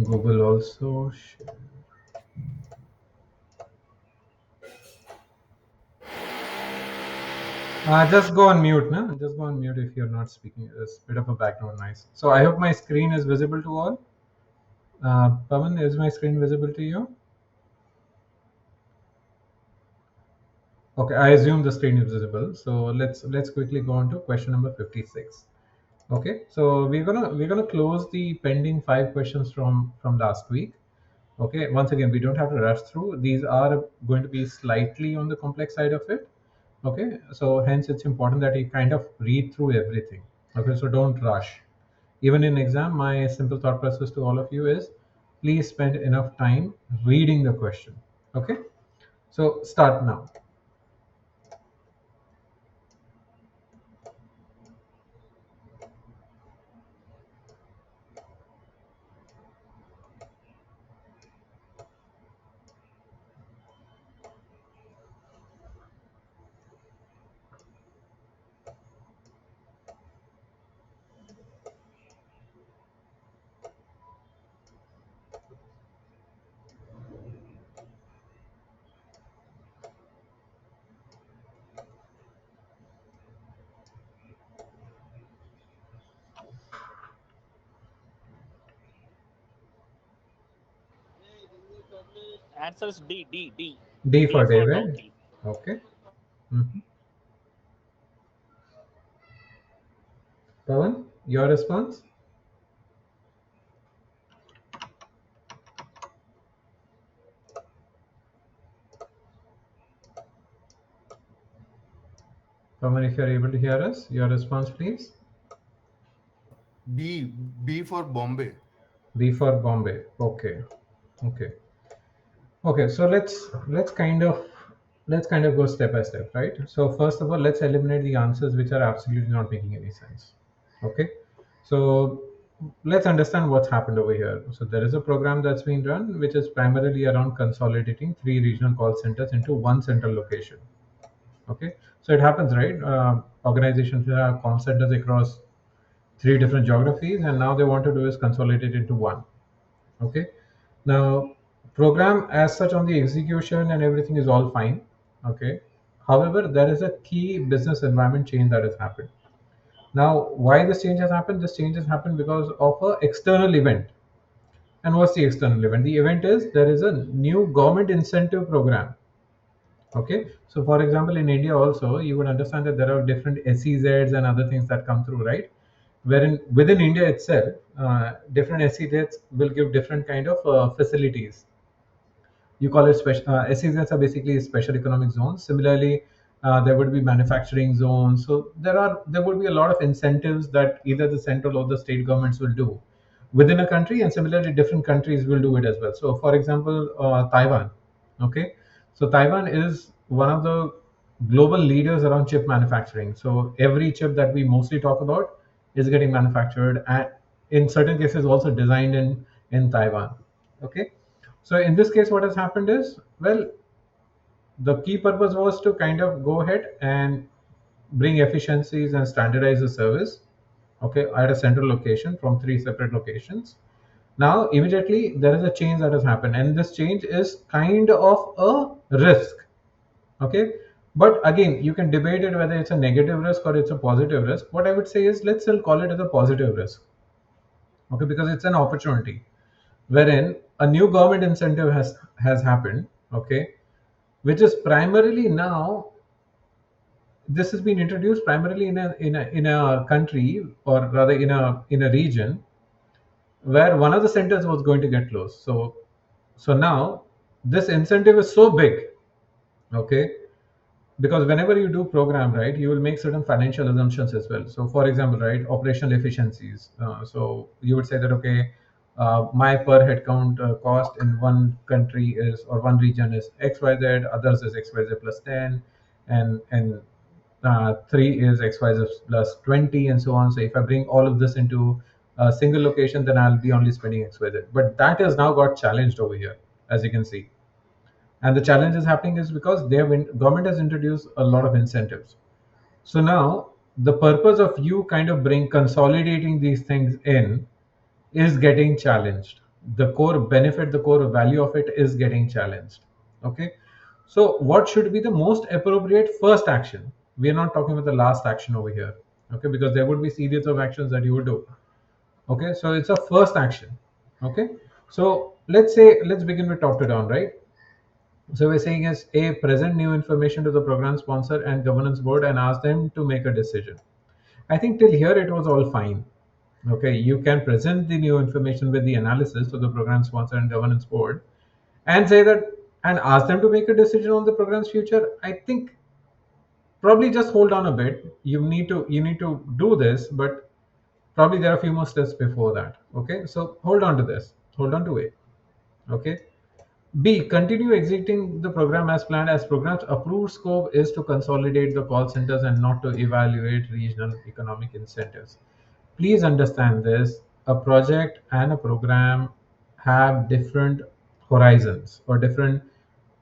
Google also. Just go on mute, no? Just go on mute if you're not speaking. There's a bit of a background noise. So I hope my screen is visible to all. Pavan, is my screen visible to you? Okay, I assume the screen is visible. So let's quickly go on to question number 56. Okay, so we're gonna close the pending 5 questions from last week. Okay, once again, we don't have to rush through. These are going to be slightly on the complex side of it. Okay, so hence it's important that you kind of read through everything. Okay, so don't rush. Even in exam, my simple thought process to all of you is please spend enough time reading the question. Okay, so start now. Answer is D, D, D. D D for for David. donkey. Okay. Mhm. Pawan, your response? Pawan, if you're able to hear us, your response, please. B. B for Bombay. B for Bombay. Okay. Okay. Okay. So let's kind of go step by step, right? So first of all, let's eliminate the answers which are absolutely not making any sense. Okay. So let's understand what's happened over here. So there is a program that's being run which is primarily around consolidating 3 regional call centers into one central location. Okay. So it happens, right? Organizations have call centers across 3 different geographies, and now they want to do is consolidate into one. Okay, now program as such on the execution and everything is all fine. Okay, however, there is a key business environment change that has happened. Now, why this change has happened? This change has happened because of a external event. And what's the external event? The event is there is a new government incentive program. Okay, so for example, in India also, you would understand that there are different SEZs and other things that come through, right? Wherein within India itself, different SEZs will give different kind of facilities. You call it special. SEZs are basically special economic zones. Similarly, there would be manufacturing zones. So there would be a lot of incentives that either the central or the state governments will do within a country, and similarly, different countries will do it as well. So, for example, Taiwan. Okay, so Taiwan is one of the global leaders around chip manufacturing. So every chip that we mostly talk about is getting manufactured and in certain cases also designed in Taiwan. Okay, so in this case, what has happened is, well, the key purpose was to kind of go ahead and bring efficiencies and standardize the service, okay, at a central location from 3 separate locations. Now, immediately there is a change that has happened, and this change is kind of a risk, okay. But again, you can debate it whether it's a negative risk or it's a positive risk. What I would say is let's still call it as a positive risk, okay, because it's an opportunity wherein a new government incentive has happened, okay, which is primarily now this has been introduced primarily in a country, or rather in a region where one of the centers was going to get closed. So now this incentive is so big, okay, because whenever you do program, right, you will make certain financial assumptions as well. So for example, right, operational efficiencies, so you would say that, okay, my per head count cost in one country is, or one region is xyz, others is xyz plus 10, and 3 is xyz plus 20, and so on. So if I bring all of this into a single location, then I'll be only spending xyz, but that has now got challenged over here, as you can see. And the challenge is happening is because government has introduced a lot of incentives. So now the purpose of you kind of bring consolidating these things in is getting challenged. The core benefit, the core value of it is getting challenged. Okay, so what should be the most appropriate first action? We are not talking about the last action over here. Okay, because there would be series of actions that you would do. Okay, so it's a first action. Okay, so let's begin with top to down, right? So we're saying is a present new information to the program sponsor and governance board and ask them to make a decision. I think till here it was all fine. Okay, you can present the new information with the analysis to the program sponsor and governance board and say that and ask them to make a decision on the program's future. I think probably just hold on a bit. You need to do this, but probably there are a few more steps before that. Okay, so hold on to this. Hold on to it. Okay. B. Continue executing the program as planned, as program's approved scope is to consolidate the call centers and not to evaluate regional economic incentives. Please understand this. A project and a program have different horizons or different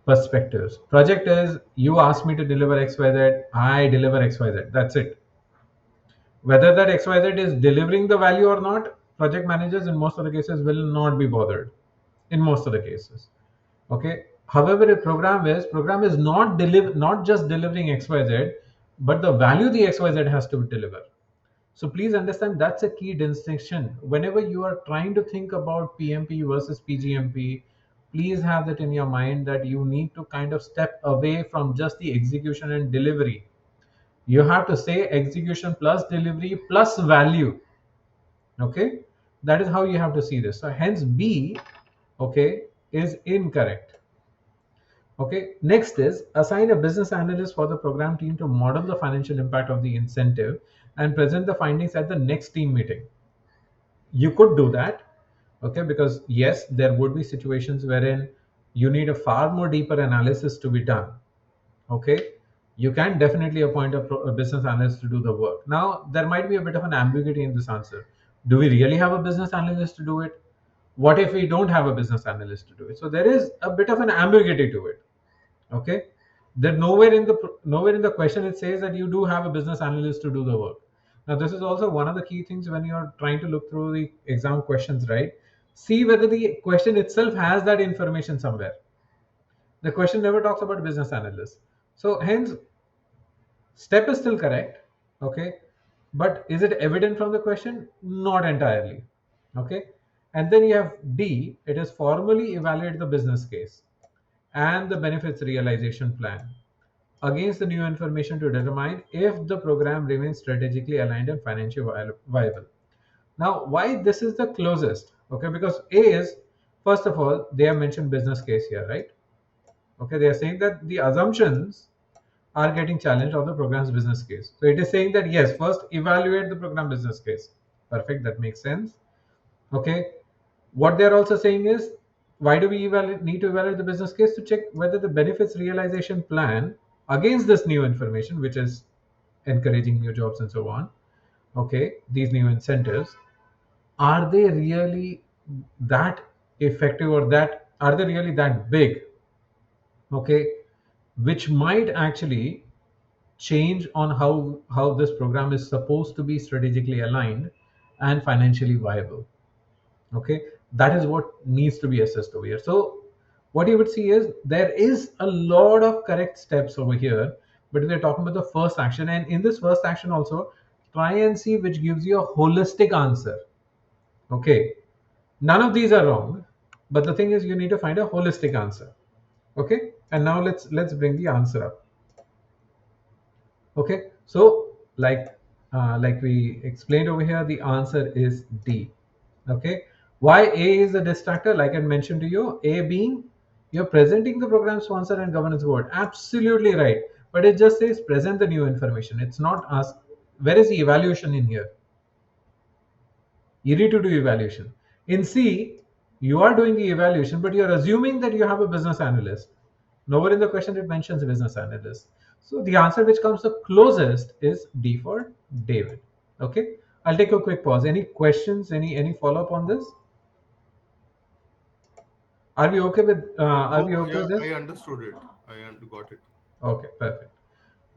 perspectives. Project is you ask me to deliver XYZ, I deliver XYZ. That's it. Whether that XYZ is delivering the value or not, project managers in most of the cases will not be bothered. In most of the cases. Okay. However, a program is not just delivering XYZ, but the value the XYZ has to deliver. So please understand that's a key distinction. Whenever you are trying to think about PMP versus PGMP, please have that in your mind that you need to kind of step away from just the execution and delivery. You have to say execution plus delivery plus value. Okay, that is how you have to see this. So hence B, okay, is incorrect. Okay, next is assign a business analyst for the program team to model the financial impact of the incentive and present the findings at the next team meeting. You could do that, okay, because yes, there would be situations wherein you need a far more deeper analysis to be done. Okay, you can definitely appoint a business analyst to do the work. Now, there might be a bit of an ambiguity in this answer. Do we really have a business analyst to do it? What if we don't have a business analyst to do it? So there is a bit of an ambiguity to it. Okay, that nowhere in the question it says that you do have a business analyst to do the work. Now this is also one of the key things when you're trying to look through the exam questions, right? See whether the question itself has that information somewhere. The question never talks about business analyst, so hence step is still correct. Okay, but is it evident from the question? Not entirely. Okay, and then you have D, it is formally evaluate the business case and the benefits realization plan against the new information to determine if the program remains strategically aligned and financially viable. Now, why this is the closest? Okay, because A is, first of all, they have mentioned business case here, right? Okay, they are saying that the assumptions are getting challenged of the program's business case. So it is saying that yes, first evaluate the program business case. Perfect, that makes sense. Okay, what they're also saying is why do we need to evaluate the business case? To check whether the benefits realization plan against this new information, which is encouraging new jobs and so on, okay, these new incentives, are they really that effective, or that are they really that big? Okay, which might actually change on how this program is supposed to be strategically aligned and financially viable. Okay, that is what needs to be assessed over here. So what you would see is there is a lot of correct steps over here, but we're talking about the first action, and in this first action also try and see which gives you a holistic answer. Okay, none of these are wrong, but the thing is you need to find a holistic answer. Okay, and now let's bring the answer up. Okay, so like we explained over here, the answer is D. Okay, why A is a distractor? Like I mentioned to you, A being you're presenting the program sponsor and governance board. Absolutely right, but it just says present the new information. It's not ask where is the evaluation in here. You need to do evaluation. In C, you are doing the evaluation, but you're assuming that you have a business analyst. Nowhere in the question it mentions business analyst. So the answer which comes the closest is D for David. Okay. I'll take a quick pause. Any questions? Any follow up on this? Are we okay with? Are we No, okay with yeah, this? I understood it. Got it. Okay, perfect.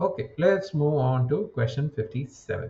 Okay, let's move on to question 57.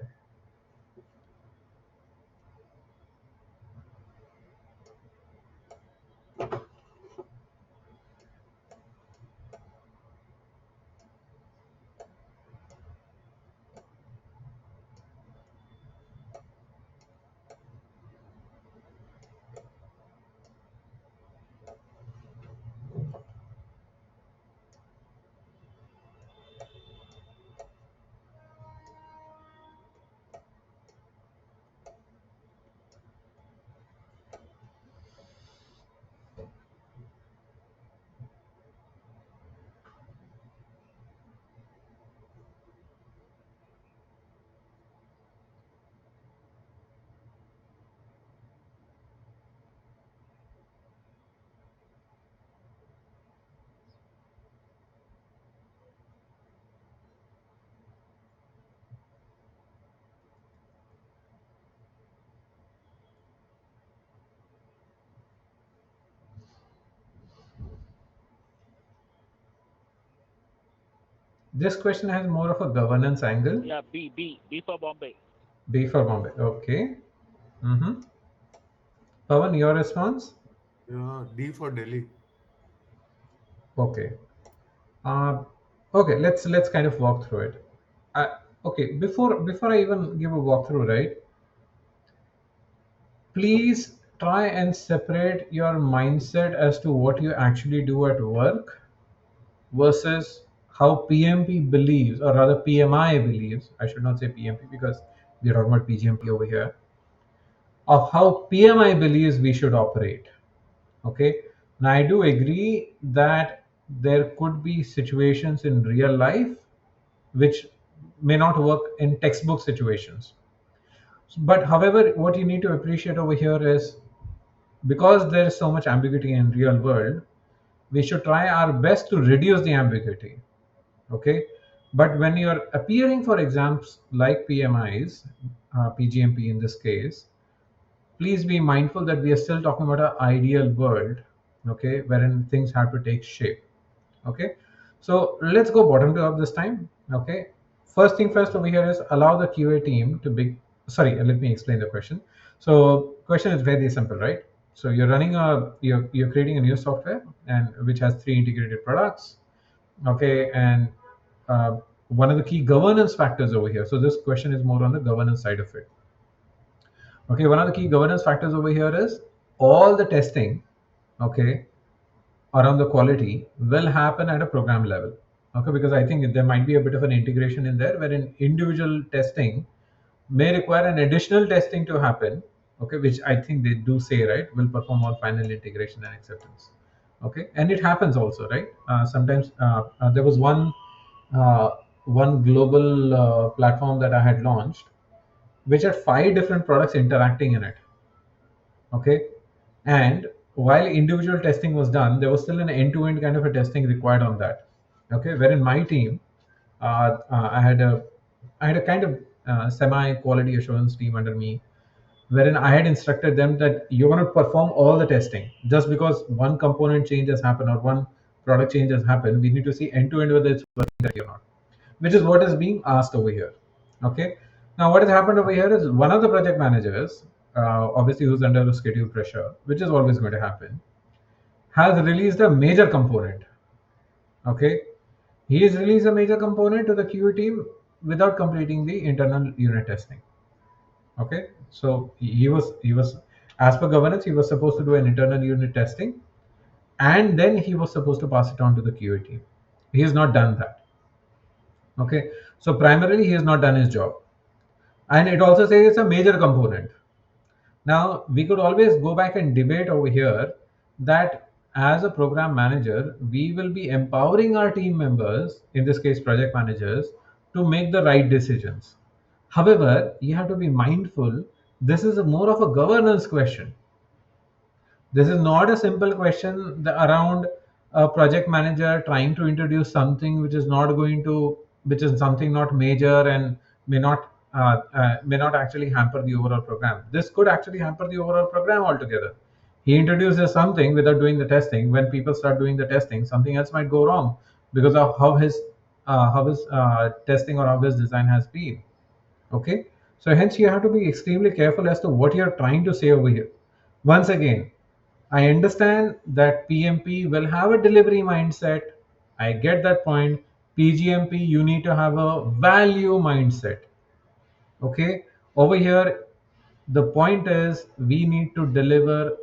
This question has more of a governance angle. Yeah, B for Bombay. B for Bombay. Okay. Mm-hmm. Pawan, your response? Yeah, D for Delhi. Okay. Uh, okay. Let's kind of walk through it. Okay. Before I even give a walkthrough, right? Please try and separate your mindset as to what you actually do at work versus how PMP believes, or rather PMI believes. I should not say PMP because we're talking about PGMP over here. Of how PMI believes we should operate. Okay. Now I do agree that there could be situations in real life which may not work in textbook situations. But however, what you need to appreciate over here is, because there is so much ambiguity in real world, we should try our best to reduce the ambiguity. Okay. But when you're appearing for exams like PMIs, PGMP in this case, please be mindful that we are still talking about an ideal world, okay, wherein things have to take shape. Okay. So let's go bottom to up this time. Okay. First thing first over here is allow the QA team to be, sorry, let me explain the question. So question is very simple, right? So you're creating a new software, and which has three integrated products. Okay. And one of the key governance factors over here, so this question is more on the governance side of it. Okay, one of the key governance factors over here is all the testing, okay, around the quality will happen at a program level. Okay, because I think there might be a bit of an integration in there wherein individual testing may require an additional testing to happen. Okay, which I think they do say, right, will perform all final integration and acceptance. Okay, and it happens also, right? Sometimes there was uh, one global platform that I had launched, which had five different products interacting in it. Okay. And while individual testing was done, there was still an end-to-end kind of a testing required on that. Okay, wherein my team, I had a kind of semi quality assurance team under me, wherein I had instructed them that you're going to perform all the testing. Just because one component change has happened or one product change has happened, we need to see end to end whether it's working correctly or not, which is what is being asked over here. Okay. Now, what has happened over here is one of the project managers, obviously who's under the schedule pressure, which is always going to happen, has released a major component. Okay. He has released a major component to the QA team without completing the internal unit testing. Okay. So he was as per governance, he was supposed to do an internal unit testing, and then he was supposed to pass it on to the QA team. He has not done that. Okay. So primarily he has not done his job. And it also says it's a major component. Now, we could always go back and debate over here that as a program manager, we will be empowering our team members, in this case, project managers, to make the right decisions. However, you have to be mindful, this is more of a governance question. This is not a simple question around a project manager trying to introduce something which is not going to, which is something not major and may not actually hamper the overall program. This could actually hamper the overall program altogether. He introduces something without doing the testing. When people start doing the testing, something else might go wrong because of how his testing or how his design has been. Okay, so hence you have to be extremely careful as to what you're trying to say over here. Once again, I understand that PMP will have a delivery mindset. I get that point. PGMP, you need to have a value mindset. Okay, over here, the point is we need to deliver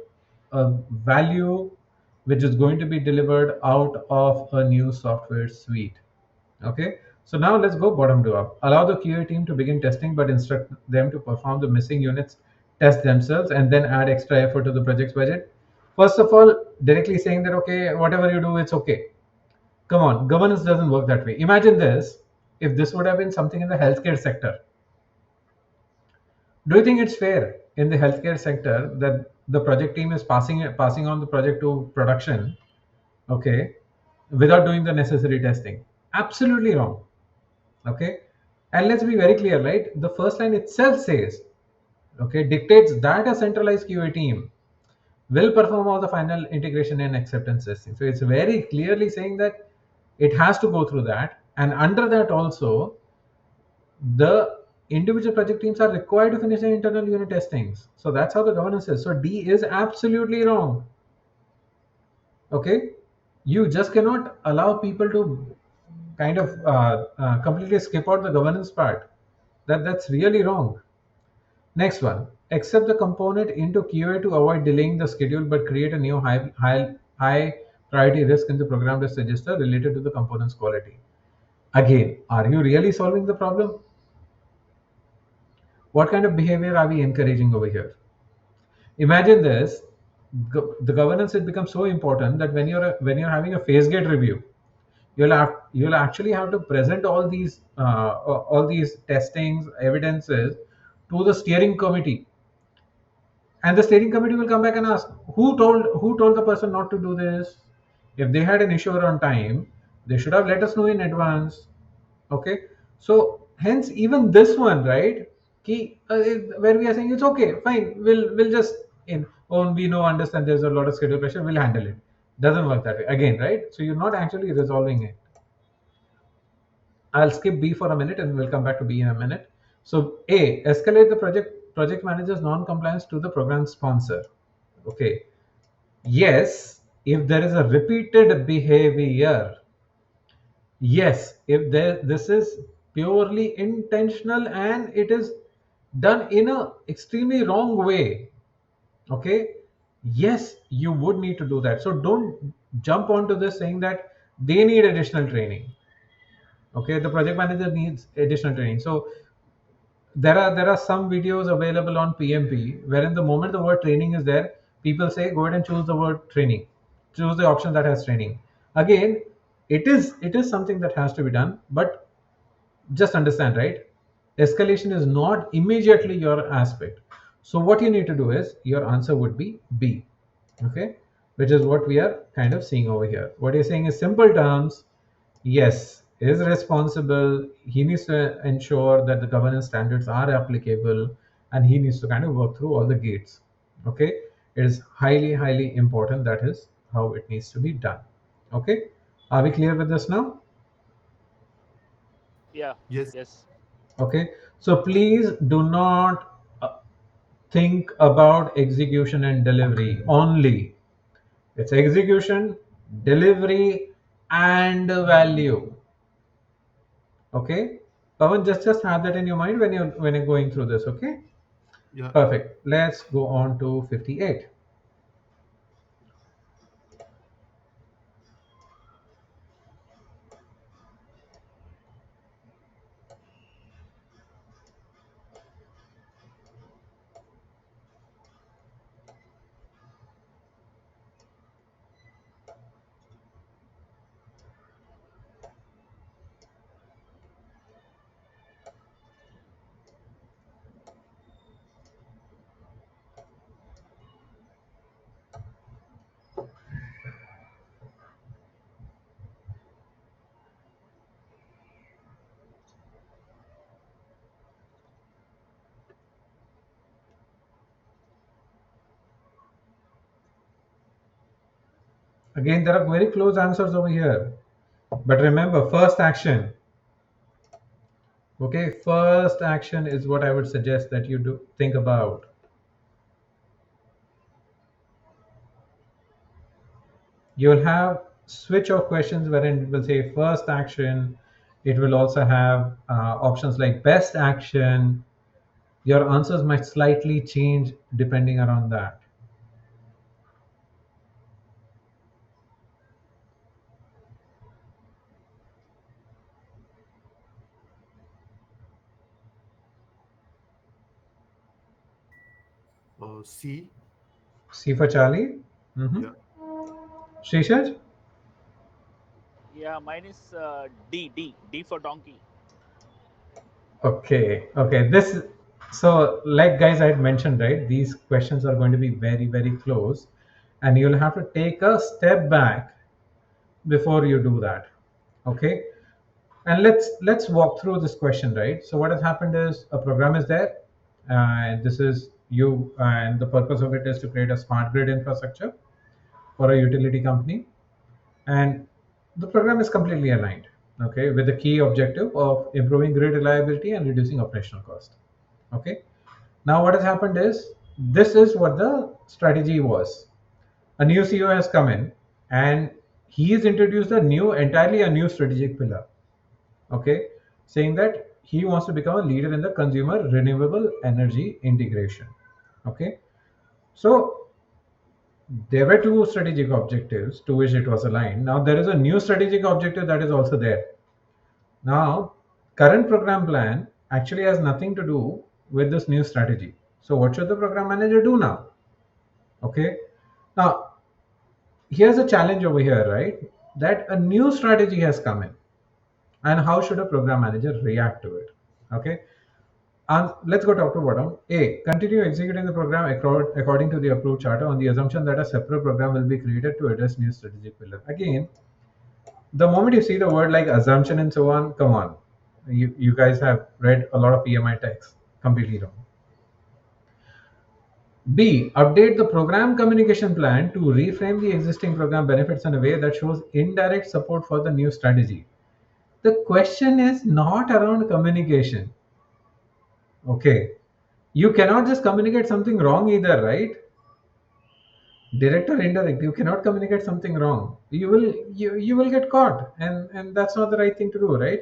a value which is going to be delivered out of a new software suite. Okay, so now let's go bottom to up. Allow the QA team to begin testing, but instruct them to perform the missing units test themselves and then add extra effort to the project's budget. First of all, directly saying that, okay, whatever you do, it's okay. Come on, governance doesn't work that way. Imagine this, if this would have been something in the healthcare sector. Do you think it's fair in the healthcare sector that the project team is passing on the project to production, okay, without doing the necessary testing? Absolutely wrong. Okay, and let's be very clear, right? The first line itself says, okay, dictates that a centralized QA team will perform all the final integration and acceptance testing. So it's very clearly saying that it has to go through that. And under that also, the individual project teams are required to finish their internal unit testings. So that's how the governance is. So D is absolutely wrong. Okay, you just cannot allow people to kind of completely skip out the governance part. That's really wrong. Next one, accept the component into QA to avoid delaying the schedule, but create a new high priority risk in the program test register related to the component's quality. Again, are you really solving the problem? What kind of behavior are we encouraging over here? Imagine this: the governance has become so important that when you're having a phase gate review, you'll actually have to present all these testings evidences to the steering committee, and the steering committee will come back and ask who told the person not to do this. If they had an issue on time, they should have let us know in advance. Okay, so hence even this one, right, where we are saying it's okay, fine, we'll just in oh, we know, understand there's a lot of schedule pressure, we'll handle it. Doesn't work that way again, right? So you're not actually resolving it. I'll skip B for a minute and we'll come back to B in a minute. So A, escalate the project manager's non-compliance to the program sponsor. Okay. Yes, if there is a repeated behavior. Yes, if this is purely intentional and it is done in a extremely wrong way. Okay. Yes, you would need to do that. So don't jump onto this saying that they need additional training. Okay, the project manager needs additional training. So there are some videos available on PMP wherein the moment the word training is there, people say go ahead and choose the word training, choose the option that has training. Again, it is something that has to be done, but just understand, right? Escalation is not immediately your aspect. So what you need to do is your answer would be B. Okay, which is what we are kind of seeing over here. What you're saying is simple terms. Yes, is responsible. He needs to ensure that the governance standards are applicable, and he needs to kind of work through all the gates. Okay, it is highly, highly important. That is how it needs to be done. Okay, are we clear with this now? Yeah. Yes. Yes. Okay, so please do not think about execution and delivery only. It's execution, delivery, and value. Okay, Pavan, just have that in your mind when you're going through this. Okay, Yeah. perfect. Let's go on to 58. Again, there are very close answers over here, but remember, first action. Okay, first action is what I would suggest that you do think about. You'll have switch of questions wherein it will say first action. It will also have options like best action. Your answers might slightly change depending around that. C. C for Charlie. Yeah. Shrishaj? Yeah. Mine is D for donkey. Okay, okay. So like guys I had mentioned, right? These questions are going to be very, very close, and you'll have to take a step back before you do that. Okay, and let's walk through this question, right? So what has happened is a program is there, and this is you, and the purpose of it is to create a smart grid infrastructure for a utility company, and the program is completely aligned. okay, with the key objective of improving grid reliability and reducing operational cost. Okay, now what has happened is this is what the strategy was. A new CEO has come in and he has introduced entirely a new strategic pillar. Okay, saying that he wants to become a leader in the consumer renewable energy integration. Okay, so there were two strategic objectives to which it was aligned. Now there is a new strategic objective that is also there. Now, current program plan actually has nothing to do with this new strategy. So what should the program manager do now? Okay. Now, here's a challenge over here, right? That a new strategy has come in. And how should a program manager react to it? Okay. And let's go top to bottom. A. Continue executing the program according to the approved charter on the assumption that a separate program will be created to address new strategic pillar. Again, the moment you see the word like assumption and so on, come on. You guys have read a lot of PMI text. Completely wrong. B. Update the program communication plan to reframe the existing program benefits in a way that shows indirect support for the new strategy. The question is not around communication. Okay. You cannot just communicate something wrong either, right? Direct or indirect, you cannot communicate something wrong. You will get caught, and that's not the right thing to do, right?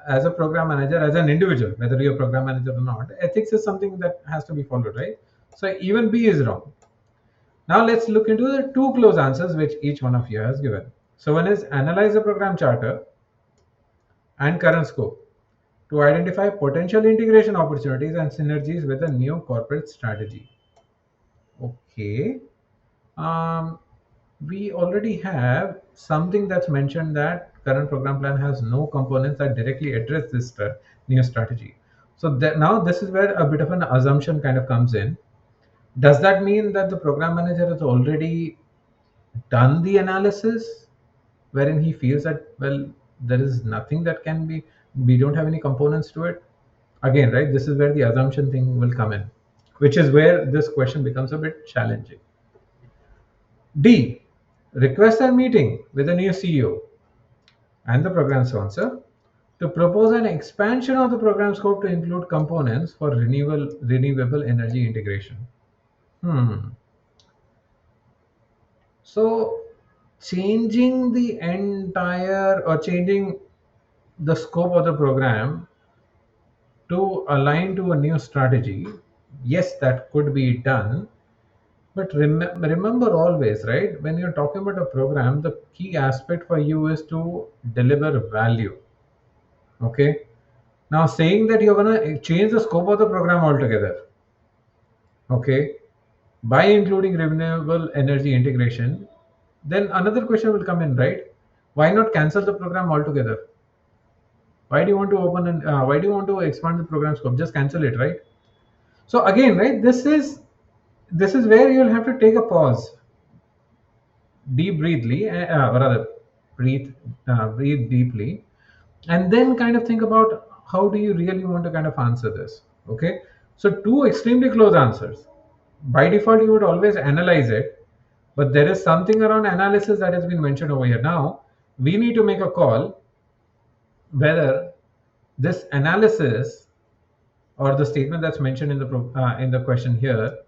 As a program manager, as an individual, whether you're a program manager or not, ethics is something that has to be followed, right? So even B is wrong. Now let's look into the two close answers which each one of you has given. So one is analyze the program charter and current scope to identify potential integration opportunities and synergies with a new corporate strategy. Okay. um, we already have something that's mentioned that current program plan has no components that directly address this new strategy. So now this is where a bit of an assumption kind of comes in. Does that mean that the program manager has already done the analysis wherein he feels that, well, there is nothing that can be, we don't have any components to it? Again, right, this is where the assumption thing will come in, which is where this question becomes a bit challenging. D. Request a meeting with the new CEO and the program sponsor to propose an expansion of the program scope to include components for renewable energy integration. Hmm. So, changing the entire or changing the scope of the program to align to a new strategy, yes, that could be done. But remember always, right? When you're talking about a program, the key aspect for you is to deliver value. Okay. Now, saying that you're gonna change the scope of the program altogether, okay, by including renewable energy integration, then another question will come in, right? Why not cancel the program altogether? Why do you want to open and why do you want to expand the program scope? Just cancel it, right? So again, right, this is where you'll have to take a pause, deep breathly, or rather, breathe deeply, and then kind of think about how do you really want to kind of answer this. Okay, so two extremely close answers. By default, you would always analyze it, but there is something around analysis that has been mentioned over here. Now, we need to make a call whether this analysis or the statement that's mentioned in the question here,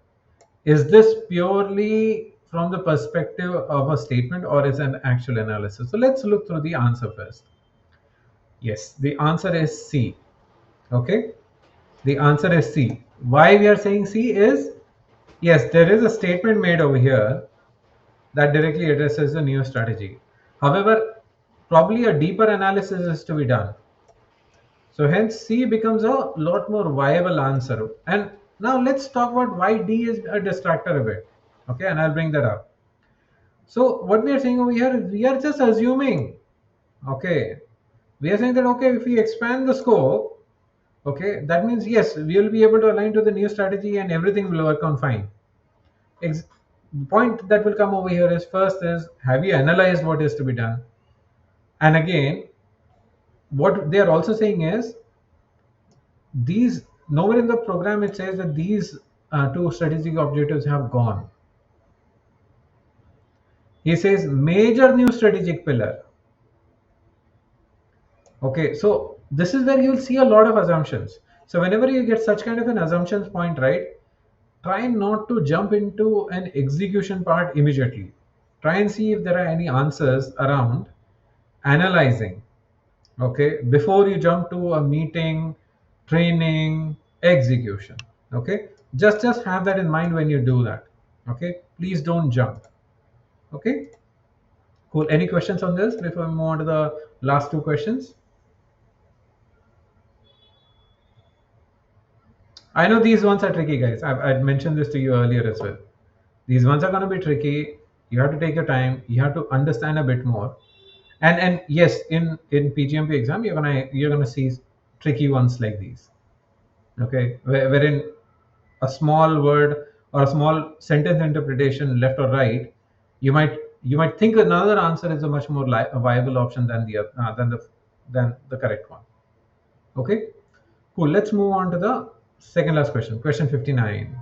is this purely from the perspective of a statement or is an actual analysis? So let's look through the answer first. Yes, the answer is C. Okay, the answer is C. Why we are saying C is, yes, there is a statement made over here that directly addresses the new strategy. However, probably a deeper analysis is to be done. So hence C becomes a lot more viable answer. And now let's talk about why D is a distractor a bit. Okay, and I'll bring that up. So what we are saying over here is we are just assuming. Okay, we are saying that okay, if we expand the scope, okay, that means yes, we will be able to align to the new strategy and everything will work on fine. The point that will come over here is first is, have you analyzed what is to be done? And again, what they are also saying is, these nowhere in the program it says that these two strategic objectives have gone. He says major new strategic pillar. Okay, so this is where you'll see a lot of assumptions. So whenever you get such kind of an assumptions point, right, try not to jump into an execution part immediately. Try and see if there are any answers around analyzing, okay, before you jump to a meeting, training, execution. Okay, just have that in mind when you do that. Okay, please don't jump. Okay, cool. Any questions on this before we move on to the last two questions? I know these ones are tricky, guys. I've mentioned this to you earlier as well. These ones are going to be tricky. You have to take your time. You have to understand a bit more. And yes, in PGMP exam, you're gonna see tricky ones like these. Okay, wherein a small word or a small sentence interpretation, left or right, you might think another answer is a much more a viable option than the correct one. Okay, cool. Let's move on to the second last question. Question 59.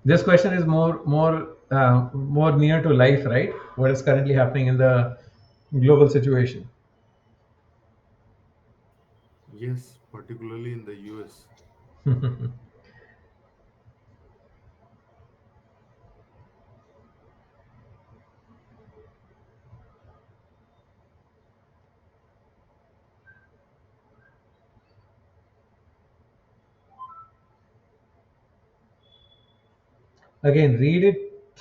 This question is more near to life, right? What is currently happening in the global situation? Yes, particularly in the US. Again, read it.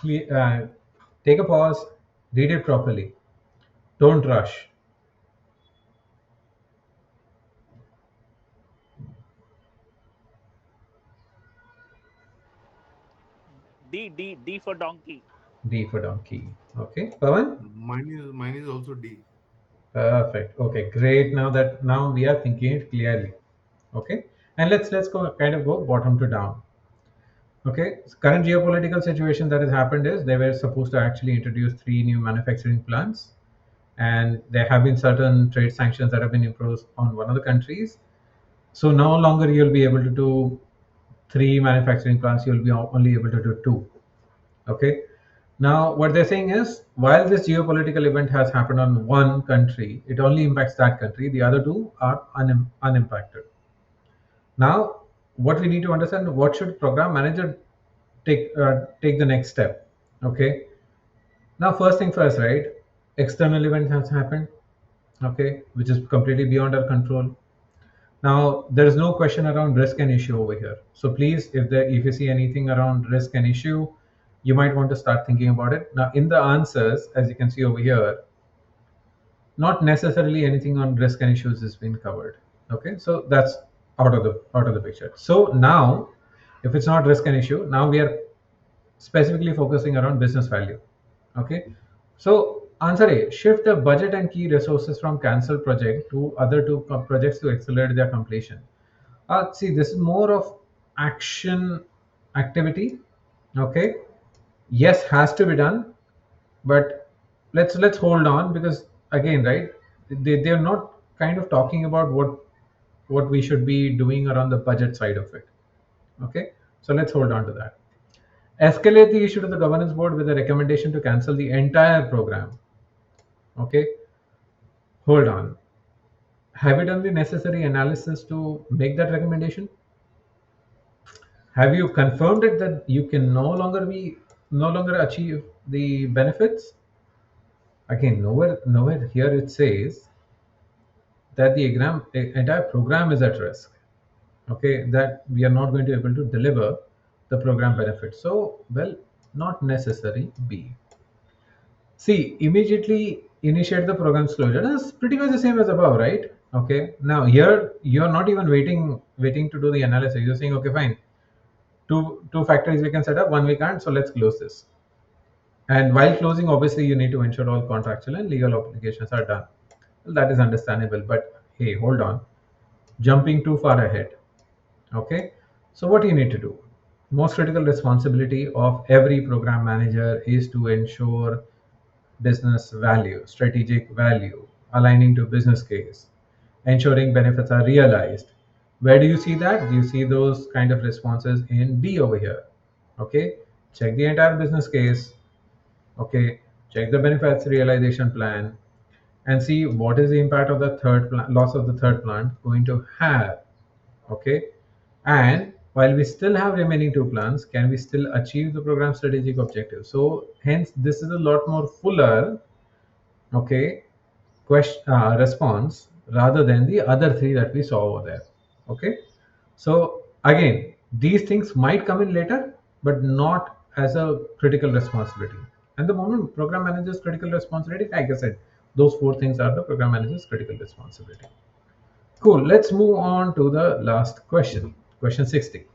Take a pause. Read it properly. Don't rush. D for donkey. D for donkey. Okay, Pawan. Mine is also D. Perfect. Okay, great. Now we are thinking it clearly. Okay, and let's go kind of go bottom to down. Okay, so current geopolitical situation that has happened is they were supposed to actually introduce three new manufacturing plants, and there have been certain trade sanctions that have been imposed on one of the countries. So no longer you'll be able to do three manufacturing plants. You'll be only able to do two. Okay. Now, what they're saying is, while this geopolitical event has happened on one country, it only impacts that country. The other two are unimpacted. Now, what we need to understand, what should program manager take the next step? Okay. Now, first thing first, right? External event has happened. Okay, which is completely beyond our control. Now, there is no question around risk and issue over here. So please, if you see anything around risk and issue, you might want to start thinking about it. Now, in the answers, as you can see over here, not necessarily anything on risk and issues has been covered. Okay, so that's out of the picture. So now, if it's not risk and issue, now we are specifically focusing around business value. Okay, so answer A: shift the budget and key resources from cancelled project to other two projects to accelerate their completion. See, this is more of action activity. Okay, yes, has to be done, but let's hold on, because again, right, they're not kind of talking about what we should be doing around the budget side of it. Okay, so let's hold on to that. Escalate the issue to the governance board with a recommendation to cancel the entire program. Okay, hold on. Have you done the necessary analysis to make that recommendation? Have you confirmed it that you can no longer achieve the benefits? Again, nowhere here it says that the entire program is at risk. Okay, that we are not going to be able to deliver the program benefits. So, well, not necessary. B. See, immediately initiate the program's closure. That's pretty much the same as above, right? Okay. Now here you're not even waiting to do the analysis. You're saying, okay, fine. Two factories we can set up, one we can't. So let's close this. And while closing, obviously, you need to ensure all contractual and legal obligations are done. Well, that is understandable, but hey, hold on. Jumping too far ahead. Okay. So what do you need to do? most critical responsibility of every program manager is to ensure business value, strategic value, aligning to business case, ensuring benefits are realized. Where do you see that? Do you see those kind of responses in D over here? Okay, check the entire business case. Okay, check the benefits realization plan and see what is the impact of the loss of the third plant going to have. Okay, and while we still have remaining two plants, can we still achieve the program strategic objective? So hence this is a lot more fuller, okay, response rather than the other three that we saw over there. Okay, so again, these things might come in later, but not as a critical responsibility. And the moment program manager's critical responsibility, like I said, those four things are the program manager's critical responsibility. Cool. Let's move on to the last question. Question 60.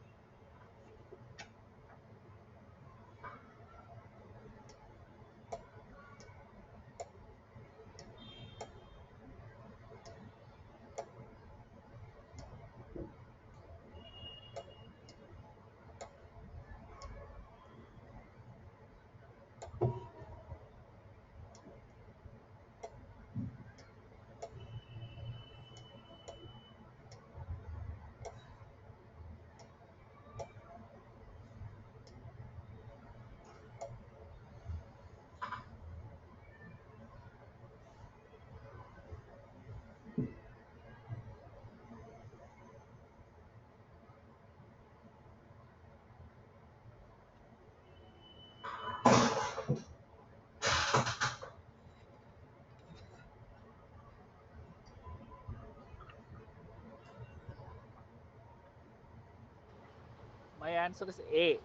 My answer is A.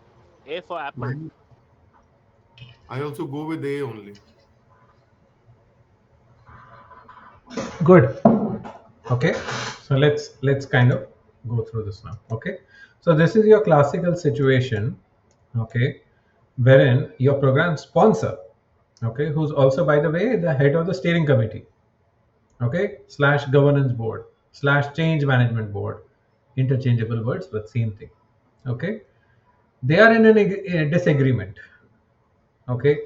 A for apple. Mine, I also go with A only. Good. Okay, so let's kind of go through this now. Okay, so this is your classical situation, okay, wherein your program sponsor, okay, who's also by the way the head of the steering committee, okay, slash governance board slash change management board, interchangeable words but same thing. Okay, they are in a disagreement. Okay,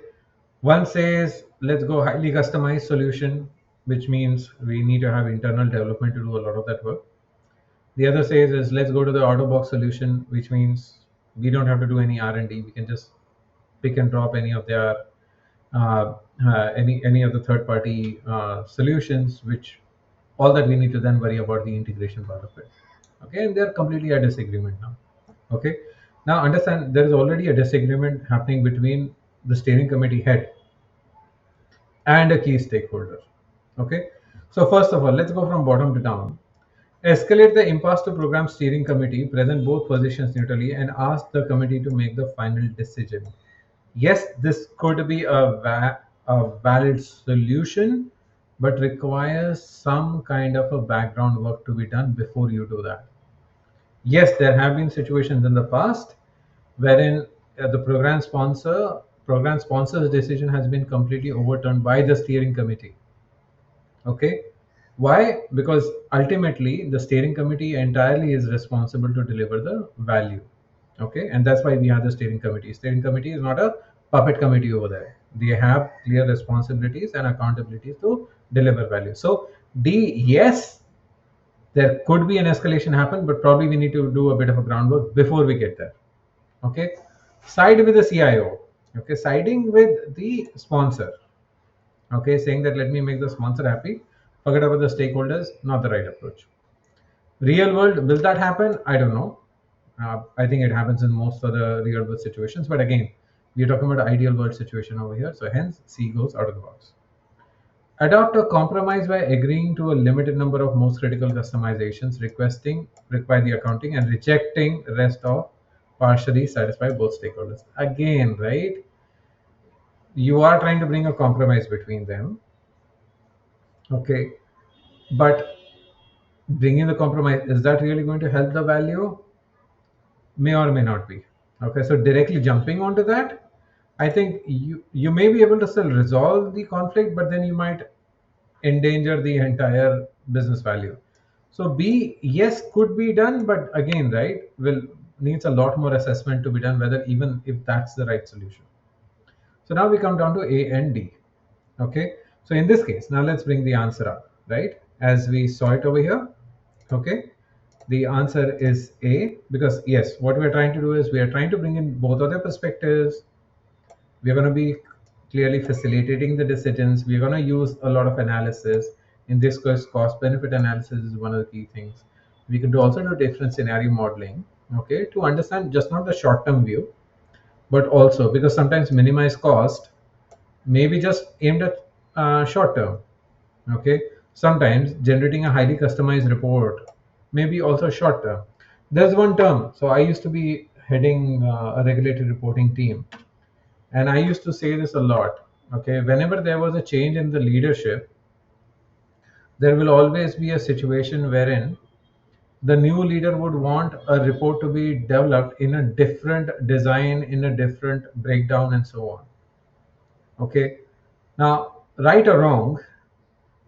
one says let's go highly customized solution, which means we need to have internal development to do a lot of that work. The other says is let's go to the out of box solution, which means we don't have to do any R&D. We can just pick and drop any of their any of the third party solutions, which all that we need to then worry about the integration part of it. Okay, and they're completely at disagreement now. Okay, now understand there is already a disagreement happening between the steering committee head and a key stakeholder. Okay, so first of all, let's go from bottom to down. Escalate the impasse to program steering committee, present both positions neutrally, and ask the committee to make the final decision. Yes, this could be a valid solution, but requires some kind of a background work to be done before you do that. Yes, there have been situations in the past wherein the program sponsor's decision has been completely overturned by the steering committee. Okay, why? Because ultimately the steering committee entirely is responsible to deliver the value. Okay, and that's why we have the steering committee. Steering committee is not a puppet committee over there. They have clear responsibilities and accountabilities to deliver value. So D, yes, there could be an escalation happen, but probably we need to do a bit of a groundwork before we get there. Okay, side with the CIO. Okay, siding with the sponsor. Okay, saying that let me make the sponsor happy, forget about the stakeholders, not the right approach. Real world, will that happen? I don't know. I think it happens in most of the real world situations, but again, we're talking about ideal world situation over here, so hence C goes out of the box. Adopt a compromise by agreeing to a limited number of most critical customizations, require the accounting, and rejecting the rest of partially satisfy both stakeholders. Again, right? You are trying to bring a compromise between them. Okay, but bringing the compromise, is that really going to help the value? May or may not be. Okay, so directly jumping onto that, I think you may be able to still resolve the conflict, but then you might endanger the entire business value. So B, yes, could be done, but again, right, will needs a lot more assessment to be done whether even if that's the right solution. So now we come down to A and D. Okay, so in this case, now let's bring the answer up, right? As we saw it over here. Okay, the answer is A, because yes, what we're trying to do is we are trying to bring in both of their perspectives. We're going to be clearly facilitating the decisions. We're going to use a lot of analysis. In this case, cost benefit analysis is one of the key things. We can also do different scenario modeling, okay, to understand just not the short term view, but also because sometimes minimize cost may be just aimed at short term. Okay, sometimes generating a highly customized report may be also short term. There's one term. So I used to be heading a regulatory reporting team, and I used to say this a lot. Okay, whenever there was a change in the leadership, there will always be a situation wherein the new leader would want a report to be developed in a different design, in a different breakdown, and so on. Okay, now, right or wrong,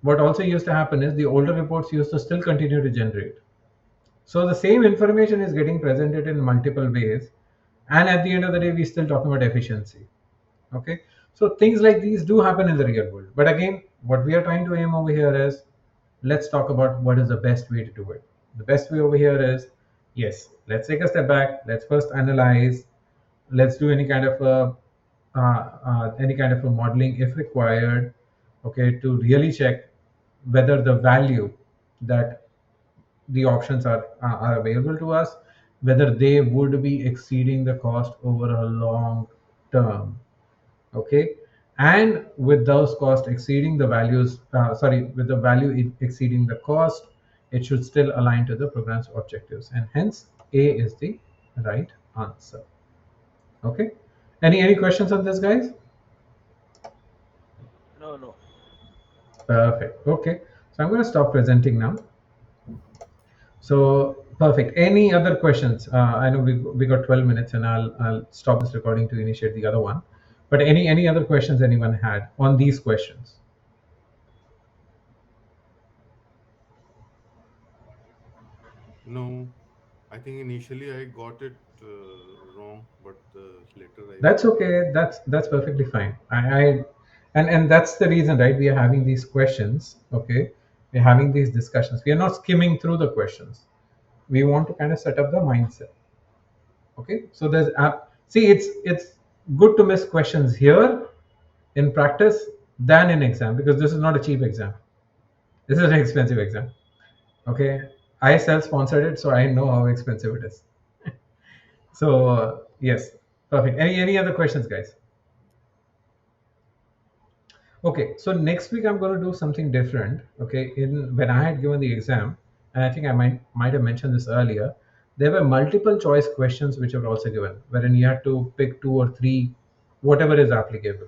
what also used to happen is the older reports used to still continue to generate. So the same information is getting presented in multiple ways, and at the end of the day, we're still talking about efficiency. Okay, so things like these do happen in the real world. But again, what we are trying to aim over here is let's talk about what is the best way to do it. The best way over here is yes, let's take a step back. Let's first analyze. Let's do any kind of a modeling if required. Okay, to really check whether the value that the options are available to us, whether they would be exceeding the cost over a long term. Okay, and with those costs exceeding the values, with the value exceeding the cost, it should still align to the program's objectives, and hence A is the right answer. Okay, any questions on this, guys? No, no. Perfect. Okay, so I'm going to stop presenting now. So perfect. Any other questions? I know we got 12 minutes, and I'll stop this recording to initiate the other one. But any other questions anyone had on these questions? No, I think initially I got it wrong, but later I That's got it. okay. That's perfectly fine. And that's the reason, right? We are having these questions. Okay, we're having these discussions. We are not skimming through the questions. We want to kind of set up the mindset. Okay, so there's see, it's good to miss questions here in practice than in exam, because this is not a cheap exam. This is an expensive exam. Okay, I self-sponsored it, so I know how expensive it is. So yes, perfect. Any other questions, guys? Okay, so next week I'm going to do something different. Okay, in when I had given the exam, and I think I might have mentioned this earlier, there were multiple choice questions which were also given, wherein you had to pick two or three, whatever is applicable.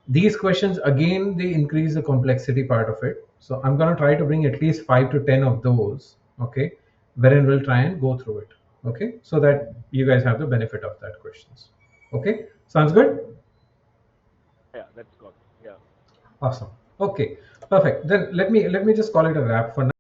These questions again, they increase the complexity part of it. So I'm going to try to bring at least 5 to 10 of those. Okay, wherein we'll try and go through it. Okay, so that you guys have the benefit of that questions. Okay, sounds good. Yeah, that's good. Yeah. Awesome. Okay, perfect. Then let me just call it a wrap for now.